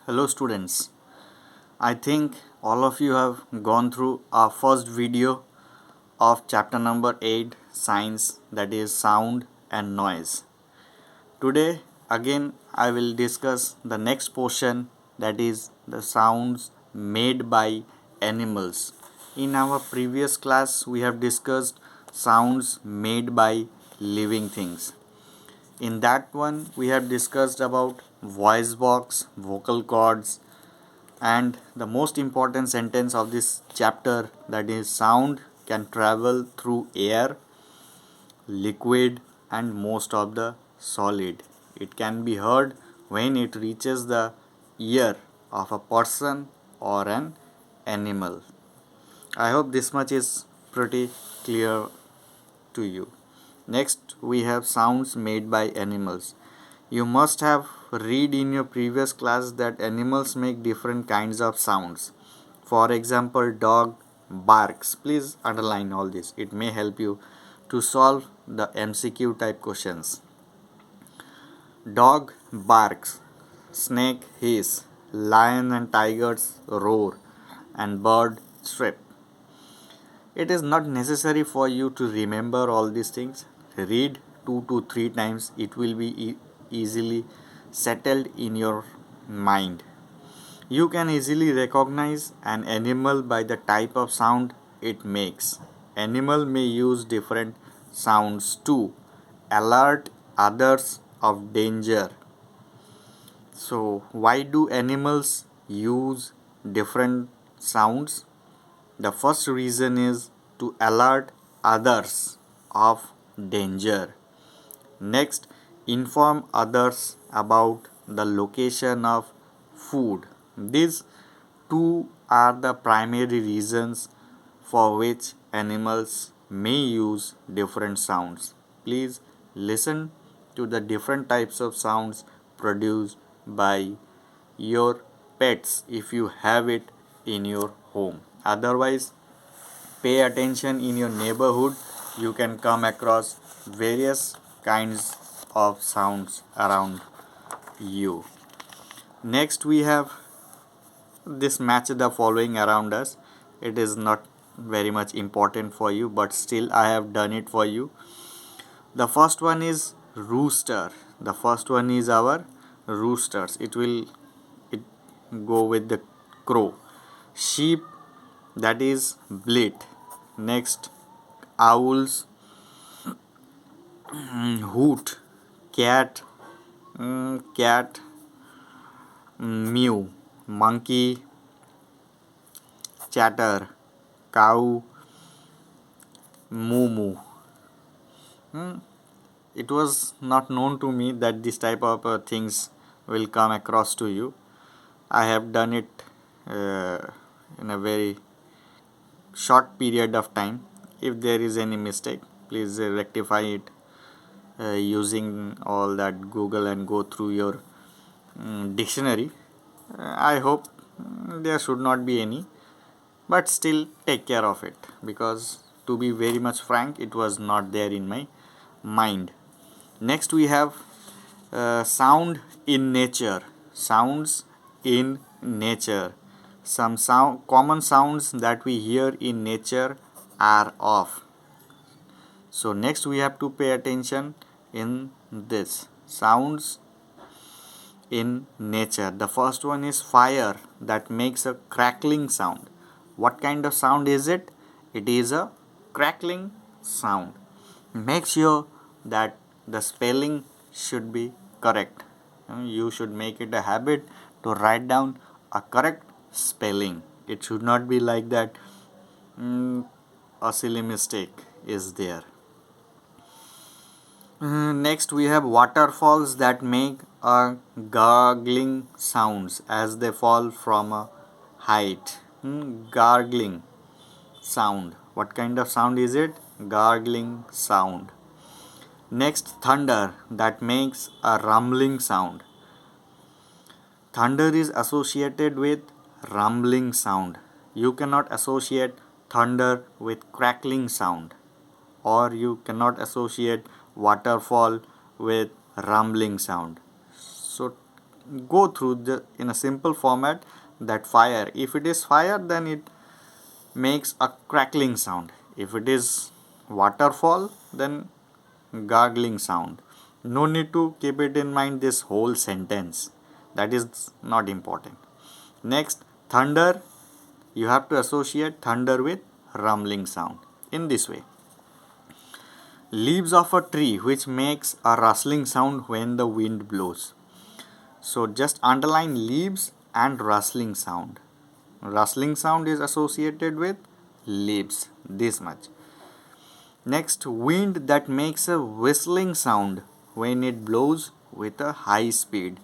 Hello students. I think all of you have gone through our first video of chapter number 8 science, that is sound and noise. Today again I will discuss the next portion, that is the sounds made by animals. In our previous class we have discussed sounds made by living things. In that one we have discussed about voice box, vocal cords, and the most important sentence of this chapter, that is sound can travel through air, liquid, and most of the solid. It can be heard when it reaches the ear of a person or an animal. I hope this much is pretty clear to you. Next we have sounds made by animals. You must have read in your previous class that animals make different kinds of sounds. For example, dog barks. Please underline all this. It may help you to solve the MCQ type questions. Dog barks, snake hiss, lion and tigers roar, and bird chirp. It is not necessary for you to remember all these things. Read 2 to 3 times. It will be easily settled in your mind. You can easily recognize an animal by the type of sound it makes. Animal may use different sounds to alert others of danger. So, why do animals use different sounds? The first reason is to alert others of danger. Next, inform others about the location of food. These two are the primary reasons for which animals may use different sounds. Please listen to the different types of sounds produced by your pets if you have it in your home. Otherwise, pay attention in your neighborhood. You can come across various kinds of sounds around you. Next, we have this match the following around us. It is not very much important for you, but still I have done it for you. The first one is rooster. The first one is our roosters. It go with the crow. Sheep, that is bleat. Next, owls, hoot. Cat, cat, mew. Monkey, chatter. Cow, moo moo. It was not known to me that this type of things will come across to you. I have done it in a very short period of time. If there is any mistake, please rectify it using all that Google and go through your dictionary. I hope there should not be any, but still take care of it, because to be very much frank, it was not there in my mind. Next we have sound in nature. Sounds in nature. Some common sounds that we hear in nature are of. So next we have to pay attention in this sounds in nature. The first one is fire, that makes a crackling sound. What kind of sound is it? It is a crackling sound. Make sure that the spelling should be correct. You should make it a habit to write down a correct spelling. It should not be like that a silly mistake is there. Next we have waterfalls that make a gargling sounds as they fall from a height. Gargling sound. What kind of sound is it? Gargling sound. Next, thunder, that makes a rumbling sound. Thunder is associated with rumbling sound. You cannot associate thunder with crackling sound, or you cannot associate waterfall with rumbling sound. So go through the in a simple format that fire. If it is fire, then it makes a crackling sound. If it is waterfall, then gargling sound. No need to keep it in mind this whole sentence. That is not important. Next, thunder. You have to associate thunder with rumbling sound. In this way, leaves of a tree which makes a rustling sound when the wind blows. So just underline leaves and rustling sound. Rustling sound is associated with leaves. This much. Next, wind that makes a whistling sound when it blows with a high speed.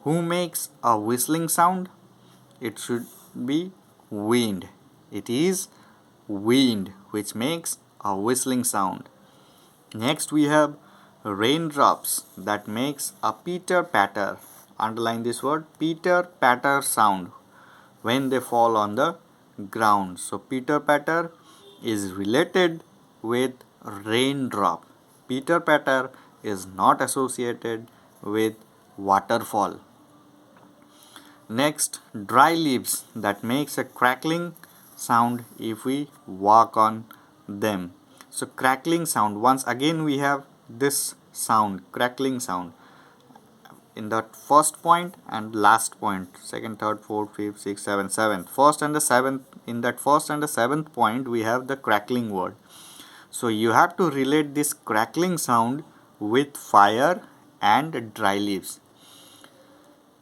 Who makes a whistling sound? It should be wind. It is wind which makes a whistling sound. Next, we have raindrops that makes a pitter patter. Underline this word, pitter patter sound when they fall on the ground. So pitter patter is related with raindrop. Pitter patter is not associated with waterfall. Next, dry leaves that makes a crackling sound if we walk on them. So crackling sound, once again we have this sound, crackling sound in the first point and last point, second, third, fourth, fifth, sixth, seventh, seventh. First and the seventh, in that first and the seventh point we have the crackling word. So you have to relate this crackling sound with fire and dry leaves.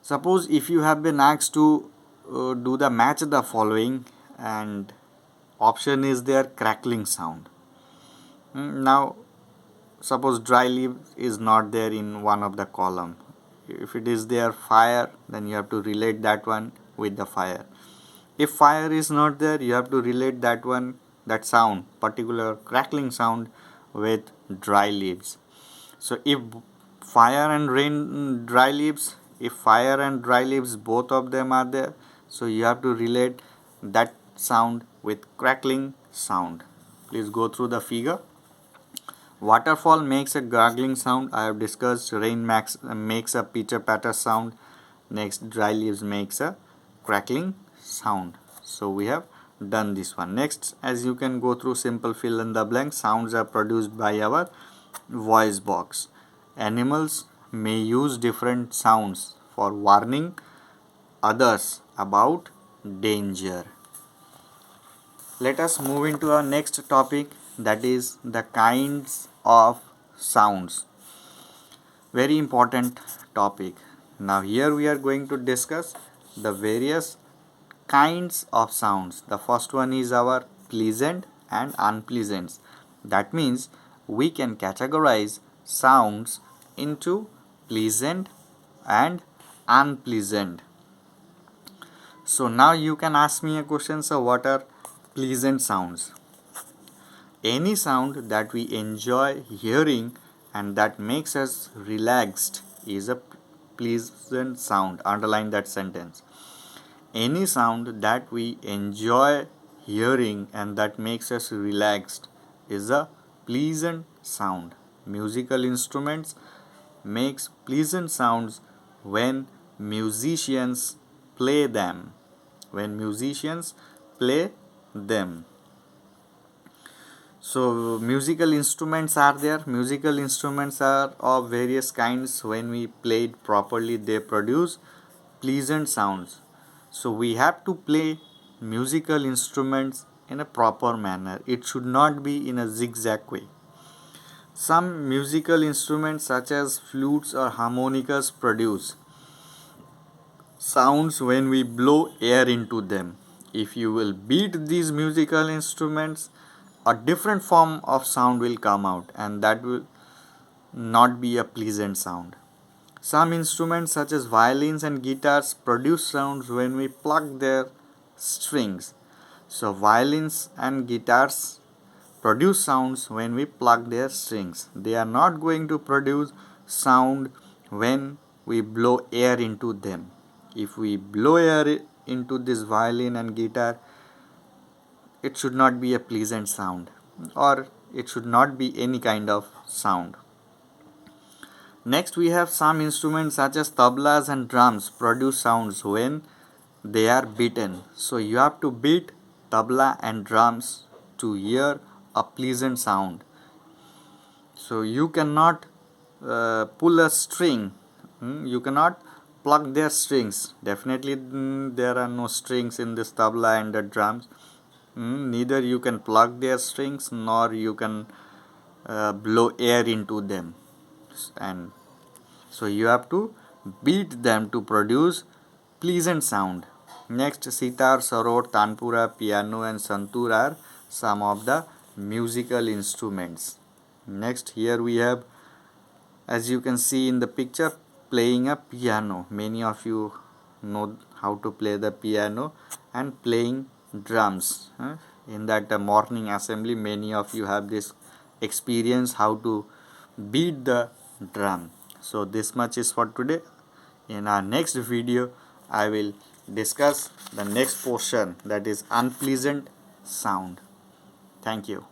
Suppose if you have been asked to do the match the following and option is there crackling sound. Now suppose dry leaf is not there in one of the column. If it is there fire, then you have to relate that one with the fire. If fire is not there, you have to relate that one, that sound, particular crackling sound with dry leaves. So if fire and rain, dry leaves, if fire and dry leaves both of them are there, so you have to relate that sound with crackling sound. Please go through the figure. Waterfall makes a gargling sound. I have discussed. Rain makes a pitter patter sound. Next, dry leaves makes a crackling sound. So we have done this one. Next, as you can go through simple fill in the blank, sounds are produced by our voice box. Animals may use different sounds for warning others about danger. Let us move into our next topic, that is the kinds of sounds. Very important topic. Now here we are going to discuss the various kinds of sounds. The first one is our pleasant and unpleasant. That means we can categorize sounds into pleasant and unpleasant. So now you can ask me a question, so what are pleasant sounds? Any sound that we enjoy hearing and that makes us relaxed is a pleasant sound. Underline that sentence. Any sound that we enjoy hearing and that makes us relaxed is a pleasant sound. Musical instruments makes pleasant sounds when musicians play them. When musicians play them. So musical instruments are there. Musical instruments are of various kinds. When we play it properly, they produce pleasant sounds. So we have to play musical instruments in a proper manner. It should not be in a zigzag way. Some musical instruments such as flutes or harmonicas produce sounds when we blow air into them. If you will beat these musical instruments, a different form of sound will come out and that will not be a pleasant sound. Some instruments such as violins and guitars produce sounds when we pluck their strings. So violins and guitars produce sounds when we pluck their strings. They are not going to produce sound when we blow air into them. If we blow air into this violin and guitar, it should not be a pleasant sound or it should not be any kind of sound. Next, we have some instruments such as tablas and drums produce sounds when they are beaten. So you have to beat tabla and drums to hear a pleasant sound. So you cannot pull a string. You cannot pluck their strings. Definitely there are no strings in this tabla and the drums. Neither you can pluck their strings nor you can blow air into them. And so you have to beat them to produce pleasant sound. Next, sitar, sarod, tanpura, piano and santur are some of the musical instruments. Next, here we have, as you can see in the picture, playing a piano. Many of you know how to play the piano, and playing drums. In that morning assembly, many of you have this experience how to beat the drum. So this much is for today. In our next video, I will discuss the next portion, that is unpleasant sound. Thank you.